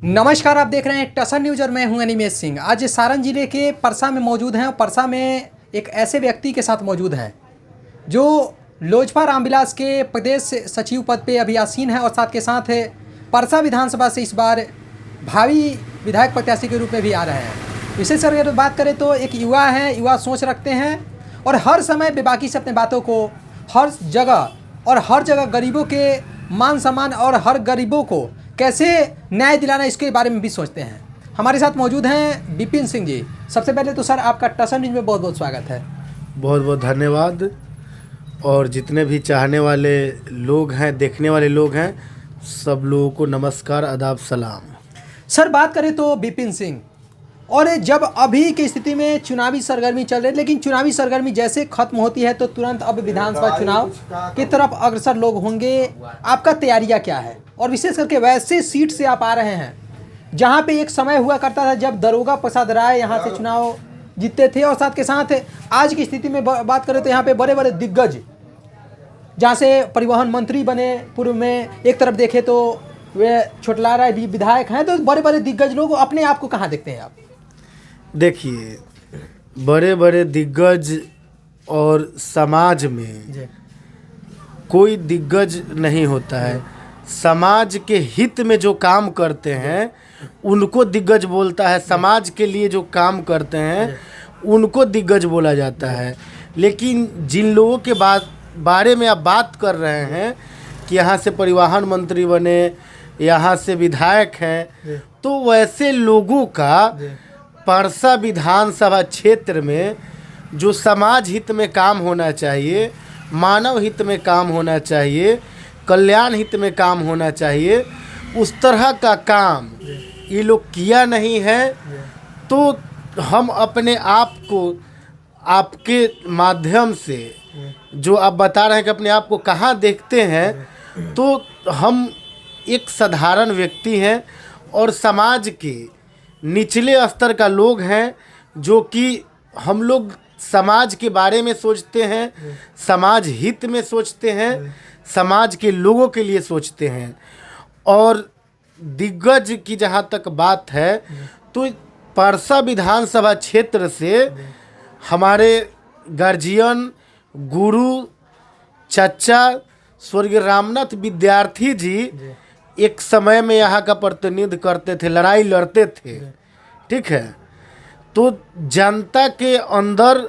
नमस्कार, आप देख रहे हैं टसन न्यूज और मैं हूं अनिमेश सिंह। आज सारण जिले के परसा में मौजूद हैं और परसा में एक ऐसे व्यक्ति के साथ मौजूद हैं जो लोजपा रामविलास के प्रदेश सचिव पद पे अभी आसीन है और साथ के साथ परसा विधानसभा से इस बार भावी विधायक प्रत्याशी के रूप में भी आ रहे हैं। विशेष करके अगर बात करें तो एक युवा हैं, युवा सोच रखते हैं और हर समय बेबाकी से अपने बातों को हर जगह गरीबों के मान सम्मान और हर गरीबों को कैसे न्याय दिलाना इसके बारे में भी सोचते हैं। हमारे साथ मौजूद हैं विपिन सिंह जी। सबसे पहले तो सर आपका टसन न्यूज में बहुत बहुत स्वागत है। बहुत बहुत धन्यवाद। और जितने भी चाहने वाले लोग हैं, देखने वाले लोग हैं, सब लोगों को नमस्कार, आदाब, सलाम। सर बात करें तो विपिन सिंह, और जब अभी की स्थिति में चुनावी सरगर्मी चल रही है, लेकिन चुनावी सरगर्मी जैसे खत्म होती है तो तुरंत अब विधानसभा चुनाव की तरफ अग्रसर लोग होंगे। आपका तैयारियां क्या है? और विशेष करके वैसे सीट से आप आ रहे हैं जहां पे एक समय हुआ करता था जब दरोगा प्रसाद राय यहां से चुनाव जीतते थे, और साथ के साथ आज की स्थिति में बात करें तो यहाँ पे बड़े बड़े दिग्गज जहाँ से परिवहन मंत्री बने पूर्व में, एक तरफ देखें तो वे छोटला राय भी विधायक हैं, तो बड़े बड़े दिग्गज लोग अपने आप को कहाँ देखते हैं आप? देखिए, बड़े बड़े दिग्गज और समाज में कोई दिग्गज नहीं होता है। समाज के हित में जो काम करते हैं उनको दिग्गज बोलता है, समाज के लिए जो काम करते हैं उनको दिग्गज बोला जाता है। लेकिन जिन लोगों के बारे में आप बात कर रहे हैं कि यहाँ से परिवहन मंत्री बने, यहाँ से विधायक हैं, तो वैसे लोगों का परसा विधानसभा क्षेत्र में जो समाज हित में काम होना चाहिए, मानव हित में काम होना चाहिए, कल्याण हित में काम होना चाहिए, उस तरह का काम ये लोग किया नहीं है। तो हम अपने आप को आपके माध्यम से जो आप बता रहे हैं कि अपने आप को कहाँ देखते हैं, तो हम एक साधारण व्यक्ति हैं और समाज के निचले स्तर का लोग हैं, जो कि हम लोग समाज के बारे में सोचते हैं, समाज हित में सोचते हैं, समाज के लोगों के लिए सोचते हैं। और दिग्गज की जहाँ तक बात है तो परसा विधानसभा क्षेत्र से हमारे गार्जियन, गुरु, चचा स्वर्गीय रामनाथ विद्यार्थी जी एक समय में यहाँ का प्रतिनिधित्व करते थे, लड़ाई लड़ते थे, ठीक है। तो जनता के अंदर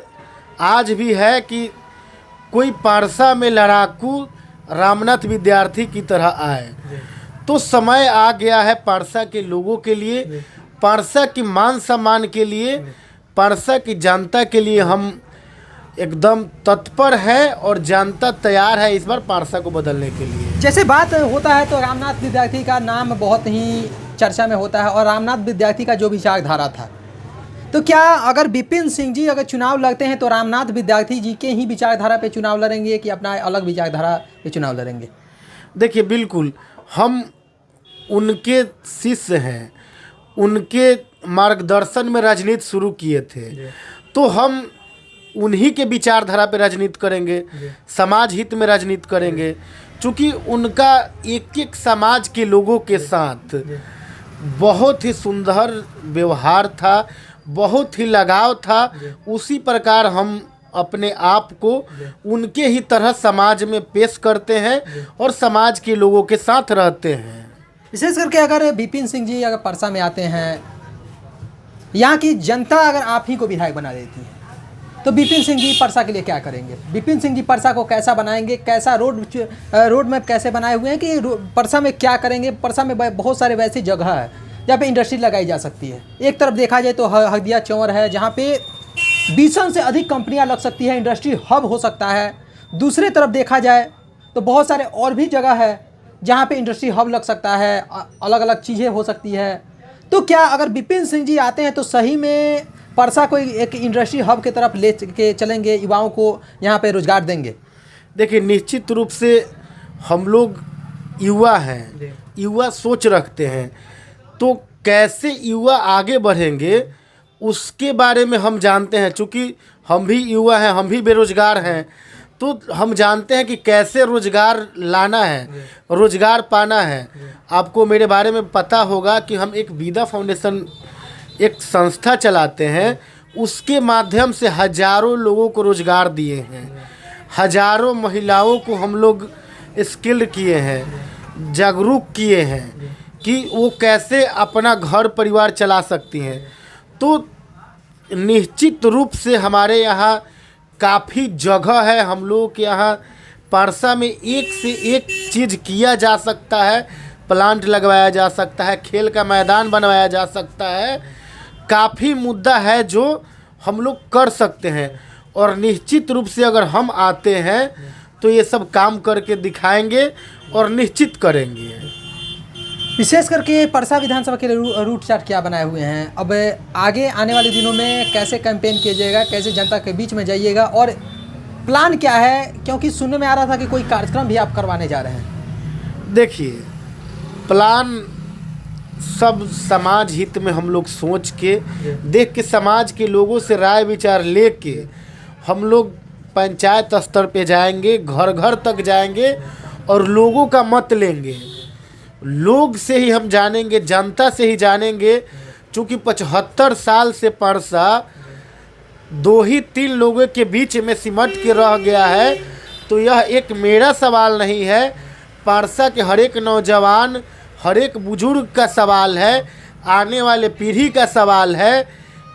आज भी है कि कोई परसा में लड़ाकू रामनाथ विद्यार्थी की तरह आए। तो समय आ गया है परसा के लोगों के लिए, परसा की मान सम्मान के लिए, परसा की जनता के लिए हम एकदम तत्पर है और जनता तैयार है इस बार परसा को बदलने के लिए। जैसे बात होता है तो रामनाथ विद्यार्थी का नाम बहुत ही चर्चा में होता है, और रामनाथ विद्यार्थी का जो विचारधारा था, तो क्या अगर विपिन सिंह जी अगर चुनाव लड़ते हैं तो रामनाथ विद्यार्थी जी के ही विचारधारा पे चुनाव लड़ेंगे कि अपना अलग विचारधारा पे चुनाव लड़ेंगे? देखिए, बिल्कुल हम उनके शिष्य हैं, उनके मार्गदर्शन में राजनीति शुरू किए थे, तो हम उन्हीं के विचारधारा पे राजनीति करेंगे, समाज हित में राजनीति करेंगे। चूँकि उनका एक एक समाज के लोगों के साथ बहुत ही सुंदर व्यवहार था, बहुत ही लगाव था, उसी प्रकार हम अपने आप को उनके ही तरह समाज में पेश करते हैं और समाज के लोगों के साथ रहते हैं। विशेष करके अगर विपिन सिंह जी अगर परसा में आते हैं, यहाँ की जनता अगर आप ही को विधायक बना देती है, तो विपिन सिंह जी परसा के लिए क्या करेंगे? विपिन सिंह जी परसा को कैसा बनाएंगे? कैसा रोड मैप कैसे बनाए हुए हैं कि परसा में क्या करेंगे? परसा में बहुत सारे वैसी जगह है जहाँ पे इंडस्ट्री लगाई जा सकती है। एक तरफ देखा जाए तो हरदिया चौर है जहाँ पे 20 से अधिक कंपनियाँ लग सकती है, इंडस्ट्री हब हो सकता है। दूसरे तरफ देखा जाए तो बहुत सारे और भी जगह है जहाँ पे इंडस्ट्री हब लग सकता है, अलग अलग चीज़ें हो सकती है। तो क्या अगर विपिन सिंह जी आते हैं तो सही में परसा को एक इंडस्ट्री हब की तरफ ले के चलेंगे, युवाओं को यहाँ पे रोजगार देंगे? देखिए, निश्चित रूप से हम लोग युवा हैं, युवा सोच रखते हैं, तो कैसे युवा आगे बढ़ेंगे उसके बारे में हम जानते हैं। चूँकि हम भी युवा हैं, हम भी बेरोजगार हैं, तो हम जानते हैं कि कैसे रोजगार लाना है, रोजगार पाना है। आपको मेरे बारे में पता होगा कि हम एक विदा फाउंडेशन एक संस्था चलाते हैं, उसके माध्यम से हजारों लोगों को रोजगार दिए हैं, हजारों महिलाओं को हम लोग स्किल्ड किए हैं, जागरूक किए हैं कि वो कैसे अपना घर परिवार चला सकती हैं। तो निश्चित रूप से हमारे यहाँ काफ़ी जगह है, हम लोगों के यहाँ परसा में एक से एक चीज़ किया जा सकता है, प्लांट लगवाया जा सकता है, खेल का मैदान बनवाया जा सकता है, काफ़ी मुद्दा है जो हम लोग कर सकते हैं। और निश्चित रूप से अगर हम आते हैं तो ये सब काम करके दिखाएंगे और निश्चित करेंगे। विशेष करके परसा विधानसभा के लिए रूट चार्ट क्या बनाए हुए हैं? अब आगे आने वाले दिनों में कैसे कैंपेन कीजिएगा, कैसे जनता के बीच में जाइएगा और प्लान क्या है? क्योंकि सुनने में आ रहा था कि कोई कार्यक्रम भी आप करवाने जा रहे हैं। देखिए, प्लान सब समाज हित में हम लोग सोच के देख के समाज के लोगों से राय विचार लेके हम लोग पंचायत स्तर पे जाएंगे, घर घर तक जाएंगे और लोगों का मत लेंगे। लोग से ही हम जानेंगे, जनता से ही जानेंगे। चूँकि 75 साल से परसा 2 ही 3 लोगों के बीच में सिमट के रह गया है, तो यह एक मेरा सवाल नहीं है, परसा के हर एक नौजवान, हर एक बुजुर्ग का सवाल है, आने वाले पीढ़ी का सवाल है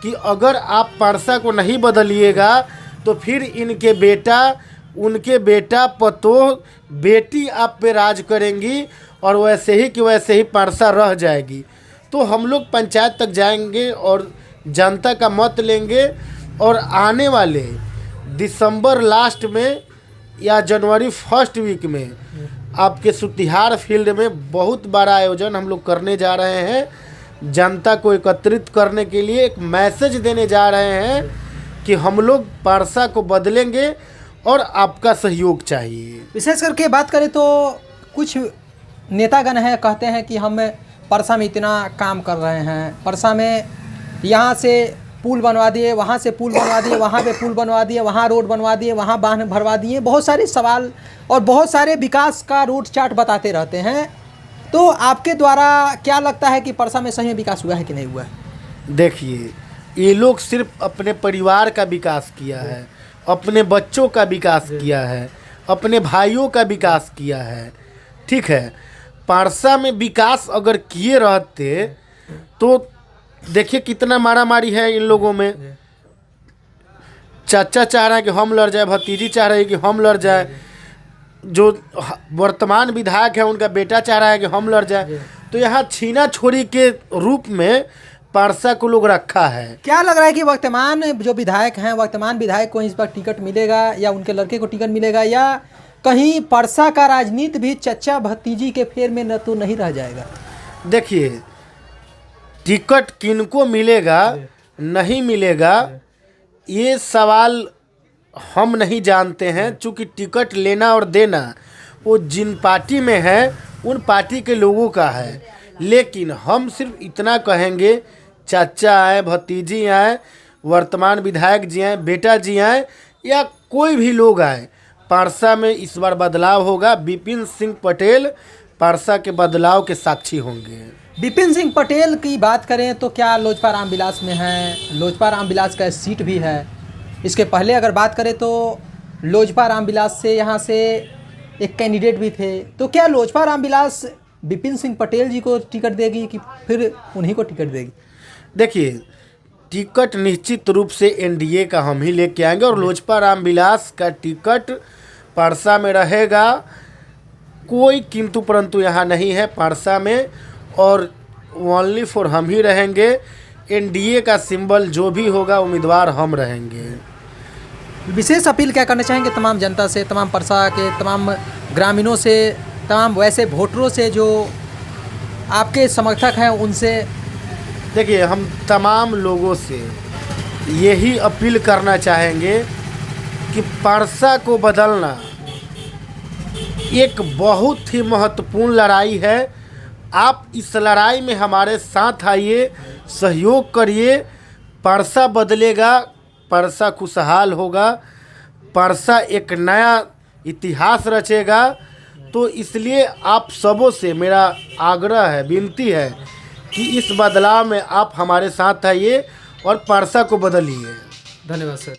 कि अगर आप परसा को नहीं बदलिएगा तो फिर इनके बेटा, उनके बेटा, पतोह, बेटी आप पे राज करेंगी और वैसे ही कि वैसे ही परसा रह जाएगी। तो हम लोग पंचायत तक जाएंगे और जनता का मत लेंगे और आने वाले दिसंबर लास्ट में या जनवरी फर्स्ट वीक में आपके सुतिहार फील्ड में बहुत बड़ा आयोजन हम लोग करने जा रहे हैं। जनता को एकत्रित करने के लिए एक मैसेज देने जा रहे हैं कि हम लोग परसा को बदलेंगे और आपका सहयोग चाहिए। विशेष करके बात करें तो कुछ नेतागण हैं, कहते हैं कि हम परसा में इतना काम कर रहे हैं, परसा में यहाँ से पुल बनवा दिए, वहाँ से पुल बनवा दिए, वहाँ पे पुल बनवा दिए, वहाँ रोड बनवा दिए, वहाँ बांध भरवा दिए, बहुत सारे सवाल और बहुत सारे विकास का रूट चार्ट बताते रहते हैं। तो आपके द्वारा क्या लगता है कि परसा में सही में विकास हुआ है कि नहीं हुआ है? देखिए, ये लोग सिर्फ अपने परिवार का विकास किया है, अपने बच्चों का विकास किया है, अपने भाइयों का विकास किया है, ठीक है। परसा में विकास अगर किए रहते तो देखिए कितना मारामारी है इन लोगों में। चाचा चाह रहा है कि हम लड़ जाए, भतीजी चाह रही है कि हम लड़ जाए, जो वर्तमान विधायक है उनका बेटा चाह रहा है कि हम लड़ जाए। तो यहाँ छीना छोड़ी के रूप में परसा को लोग रखा है। क्या लग रहा है कि वर्तमान जो विधायक हैं, वर्तमान विधायक को इस बार टिकट मिलेगा या उनके लड़के को टिकट मिलेगा, या कहीं परसा का राजनीति भी चचा भतीजी के फेर में न तो नहीं रह जाएगा? देखिए, टिकट किनको मिलेगा नहीं मिलेगा ये सवाल हम नहीं जानते हैं, चूँकि टिकट लेना और देना वो जिन पार्टी में है उन पार्टी के लोगों का है। लेकिन हम सिर्फ इतना कहेंगे, चाचा आए, भतीजी आए, वर्तमान विधायक जी आए, बेटा जी आए या कोई भी लोग आए, परसा में इस बार बदलाव होगा। विपिन सिंह पटेल परसा के बदलाव के साक्षी होंगे। विपिन सिंह पटेल की बात करें तो क्या लोजपा रामविलास में है? लोजपा रामविलास का सीट भी है। इसके पहले अगर बात करें तो लोजपा रामविलास से यहाँ से एक कैंडिडेट भी थे। तो क्या लोजपा रामविलास विपिन सिंह पटेल जी को टिकट देगी कि फिर उन्हीं को टिकट देगी? देखिए, टिकट निश्चित रूप से एनडीए का हम ही लेके आएंगे और लोजपा रामविलास का टिकट परसा में रहेगा। कोई किंतु परंतु यहाँ नहीं है परसा में, और ओनली फॉर हम ही रहेंगे। एनडीए का सिंबल जो भी होगा उम्मीदवार हम रहेंगे। विशेष अपील क्या करना चाहेंगे तमाम जनता से, तमाम परसा के तमाम ग्रामीणों से, तमाम वैसे वोटरों से जो आपके समर्थक हैं उनसे? देखिए, हम तमाम लोगों से यही अपील करना चाहेंगे कि परसा को बदलना एक बहुत ही महत्वपूर्ण लड़ाई है। आप इस लड़ाई में हमारे साथ आइए, सहयोग करिए। परसा बदलेगा, परसा खुशहाल होगा, परसा एक नया इतिहास रचेगा। तो इसलिए आप सबों से मेरा आग्रह है, विनती है कि इस बदलाव में आप हमारे साथ आइए और परसा को बदलिए। धन्यवाद सर।